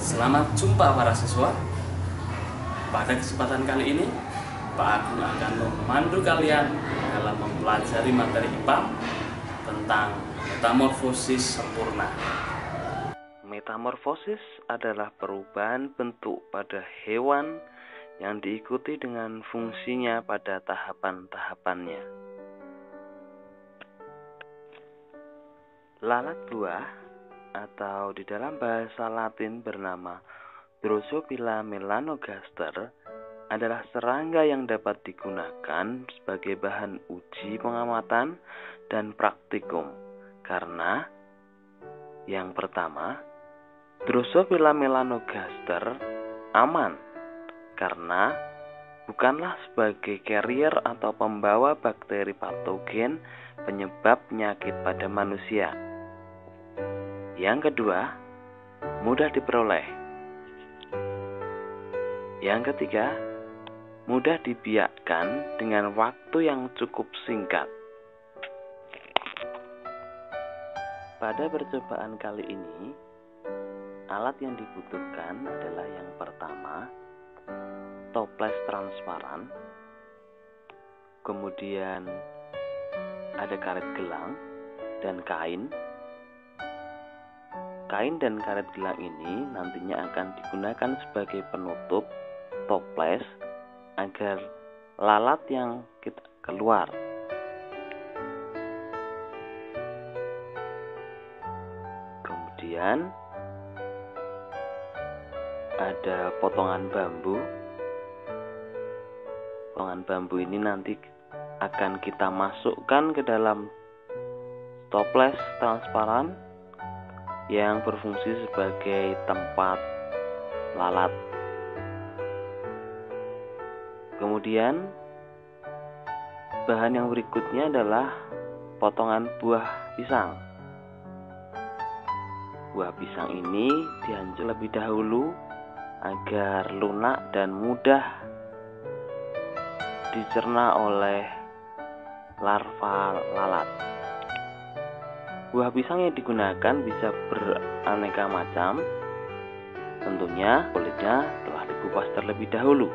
Selamat jumpa para siswa. Pada kesempatan kali ini, Pak Agung akan memandu kalian dalam mempelajari materi IPA tentang metamorfosis sempurna. Metamorfosis adalah perubahan bentuk pada hewan yang diikuti dengan fungsinya pada tahapan-tahapannya. Lalat buah atau di dalam bahasa Latin bernama Drosophila melanogaster adalah serangga yang dapat digunakan sebagai bahan uji pengamatan dan praktikum karena yang pertama, Drosophila melanogaster aman karena bukanlah sebagai carrier atau pembawa bakteri patogen penyebab penyakit pada manusia. Yang kedua, mudah diperoleh. Yang ketiga, mudah dibiakkan dengan waktu yang cukup singkat. Pada percobaan kali ini, alat yang dibutuhkan adalah yang pertama, toples transparan, kemudian ada karet gelang dan kain. Kain dan karet gelang ini nantinya akan digunakan sebagai penutup toples agar lalat yang kita keluar. Kemudian ada potongan bambu. Potongan bambu ini nanti akan kita masukkan ke dalam toples transparan yang berfungsi sebagai tempat lalat. Kemudian bahan yang berikutnya adalah potongan buah pisang. Buah pisang ini dihancur lebih dahulu agar lunak dan mudah dicerna oleh larva lalat. Buah pisang yang digunakan bisa beraneka macam. Tentunya kulitnya telah dikupas terlebih dahulu.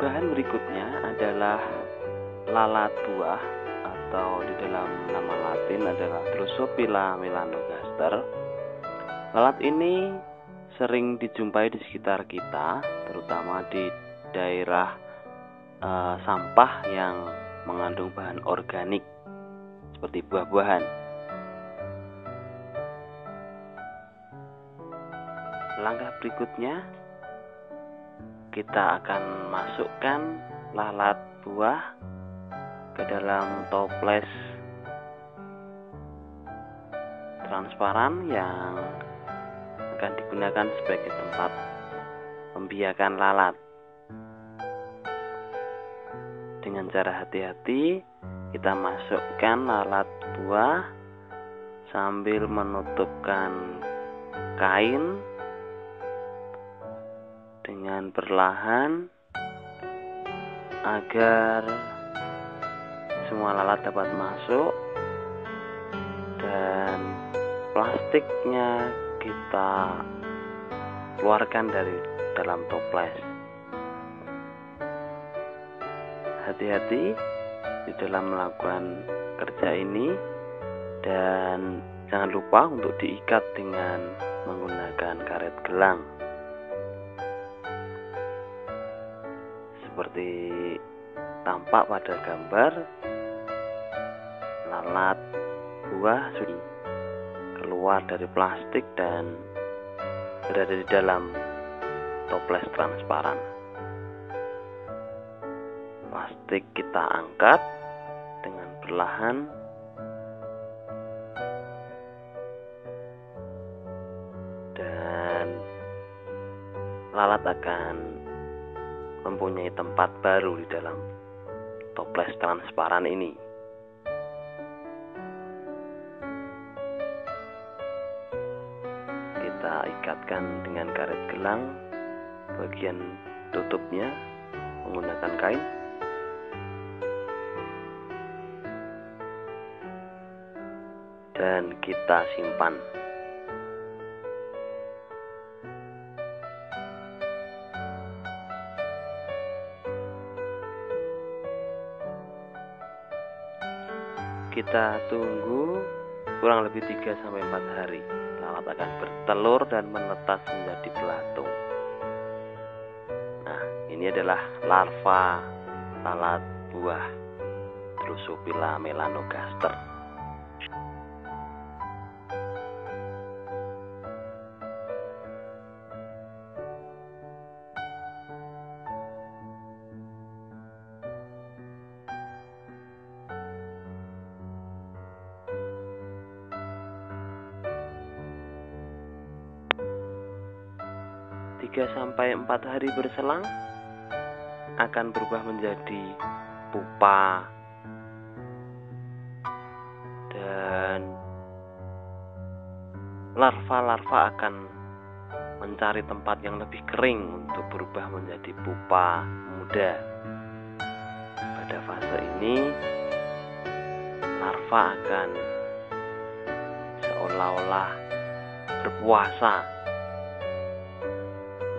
Bahan berikutnya adalah lalat buah atau di dalam nama Latin adalah Drosophila melanogaster. Lalat ini sering dijumpai di sekitar kita, terutama di daerah sampah yang mengandung bahan organik seperti buah-buahan. Langkah berikutnya, kita akan masukkan lalat buah ke dalam toples transparan yang akan digunakan sebagai tempat pembiakan lalat. Dengan cara hati-hati kita masukkan lalat buah sambil menutupkan kain dengan perlahan agar semua lalat dapat masuk dan plastiknya kita keluarkan dari dalam toples. Hati-hati di dalam melakukan kerja ini dan jangan lupa untuk diikat dengan menggunakan karet gelang. Seperti tampak pada gambar, lalat buah sudah keluar dari plastik dan berada di dalam toples transparan. Plastik kita angkat dengan perlahan dan lalat akan mempunyai tempat baru di dalam toples transparan ini. Kita ikatkan dengan karet gelang bagian tutupnya menggunakan kain. dan kita simpan. Kita tunggu kurang lebih 3-4 hari. Lalat akan bertelur dan menetas menjadi belatung. Nah, ini adalah larva lalat buah Drosophila melanogaster. Tiga sampai 4 hari berselang akan berubah menjadi pupa, dan larva-larva akan mencari tempat yang lebih kering untuk berubah menjadi pupa muda. Pada fase ini larva akan seolah-olah berpuasa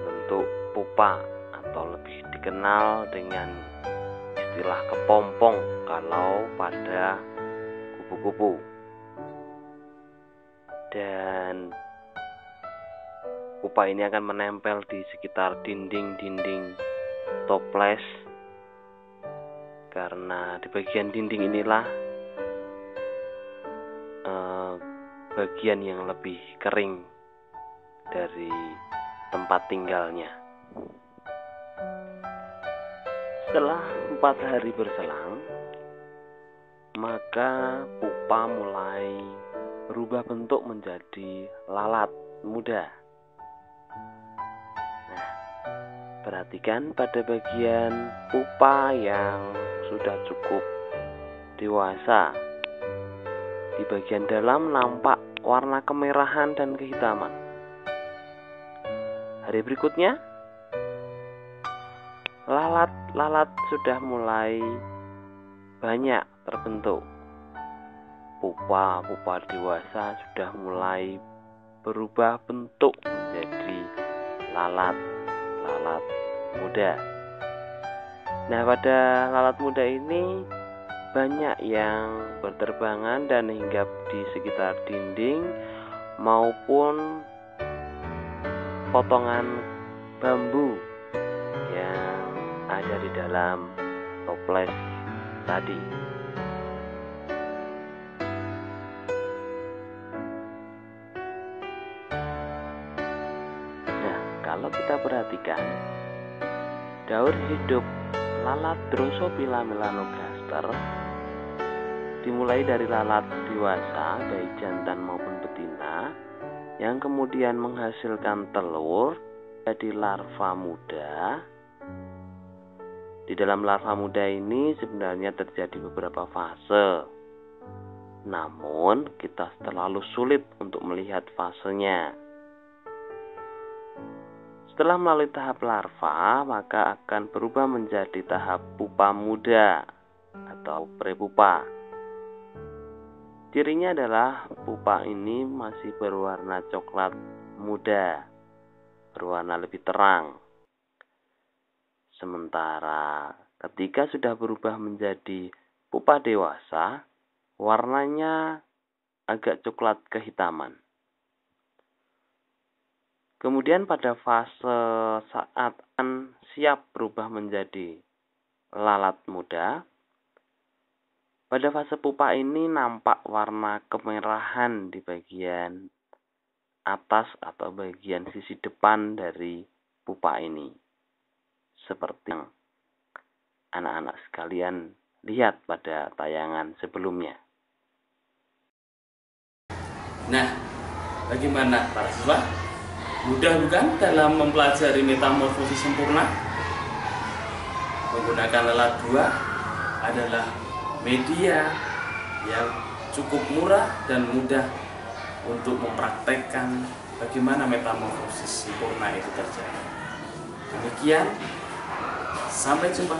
bentuk pupa, atau lebih dikenal dengan istilah kepompong kalau pada kupu-kupu. Dan pupa ini akan menempel di sekitar dinding-dinding toples, karena di bagian dinding inilah bagian yang lebih kering dari tempat tinggalnya. Setelah 4 hari berselang, maka pupa mulai berubah bentuk menjadi lalat muda. Nah, perhatikan pada bagian pupa yang sudah cukup dewasa. Di bagian dalam nampak warna kemerahan dan kehitaman. Hari berikutnya, lalat sudah mulai banyak terbentuk. Pupa dewasa sudah mulai berubah bentuk menjadi lalat muda. Nah, pada lalat muda ini banyak yang berterbangan dan hinggap di sekitar dinding maupun potongan bambu yang ada di dalam toples tadi. Nah, kalau kita perhatikan, daur hidup lalat Drosophila melanogaster dimulai dari lalat dewasa, baik jantan maupun betina, yang kemudian menghasilkan telur jadi larva muda. Di dalam larva muda ini sebenarnya terjadi beberapa fase, namun kita terlalu sulit untuk melihat fasenya. Setelah melalui tahap larva, maka akan berubah menjadi tahap pupa muda atau prepupa. Cirinya adalah pupa ini masih berwarna coklat muda, berwarna lebih terang. Sementara ketika sudah berubah menjadi pupa dewasa, warnanya agak coklat kehitaman. Kemudian pada fase saat siap berubah menjadi lalat muda, pada fase pupa ini nampak warna kemerahan di bagian atas atau bagian sisi depan dari pupa ini. Seperti yang anak-anak sekalian lihat pada tayangan sebelumnya. Nah, bagaimana para siswa? Mudah bukan dalam mempelajari metamorfosis sempurna? Menggunakan lalat buah adalah media yang cukup murah dan mudah untuk mempraktekkan bagaimana metamorfosis sempurna itu terjadi. Demikian, sampai jumpa.